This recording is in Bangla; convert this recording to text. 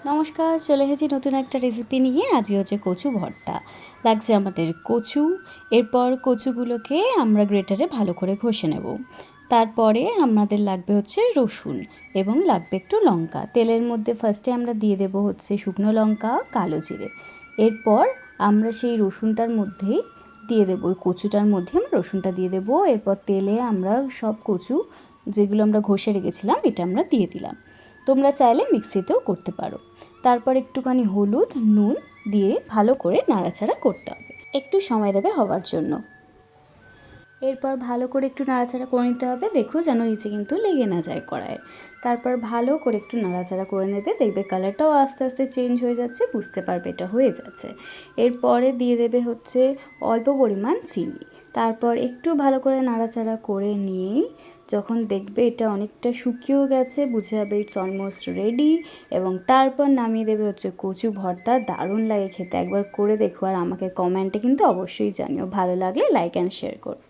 নমস্কার, চলে এসেছি নতুন একটা রেসিপি নিয়ে। আজকে হচ্ছে কচু ভর্তা। লাগছে আমাদের কচু। এরপর কচুগুলোকে আমরা গ্রেটারে ভালো করে ঘষে নেব। তারপরে আমাদের লাগবে হচ্ছে রসুন এবং লাগবে একটু লঙ্কা। তেলের মধ্যে ফার্স্টে আমরা দিয়ে দেব হচ্ছে শুকনো লঙ্কা, কালো জিরে। এরপর আমরা সেই রসুনটার মধ্যেই দিয়ে দেবো, ওই কচুটার মধ্যে আমরা রসুনটা দিয়ে দেবো। এরপর তেলে আমরা সব কচু যেগুলো আমরা ঘষে রেখেছিলাম এটা আমরা দিয়ে দিলাম। তোমরা চাইলে মিক্সিতেও করতে পারো। তারপর একটুখানি হলুদ, নুন দিয়ে ভালো করে নাড়াচাড়া করতে হবে, একটু সময় দেবে হওয়ার জন্য। এরপর ভালো করে একটু নাড়াচাড়া করে নিতে হবে, দেখো যেন নিচে কিন্তু লেগে না যায় কড়াইয়ে। তারপর ভালো করে একটু নাড়াচাড়া করে নেবে, দেখবে কালারটাও আস্তে আস্তে চেঞ্জ হয়ে যাচ্ছে, বুঝতে পারবে এটা হয়ে যাচ্ছে। এরপরে দিয়ে দেবে হচ্ছে অল্প পরিমাণ চিনি। তারপর একটু ভালো করে নাড়াচাড়া করে নিয়েই যখন দেখবে এটা অনেকটা শুকিয়েও গেছে, বুঝে যাবে ইটস অলমোস্ট রেডি। এবং তারপর নামিয়ে দেবে হচ্ছে কচু ভর্তা। দারুণ লাগে খেতে, একবার করে দেখো আর আমাকে কমেন্টে কিন্তু অবশ্যই জানিও। ভালো লাগলে লাইক অ্যান্ড শেয়ার করো।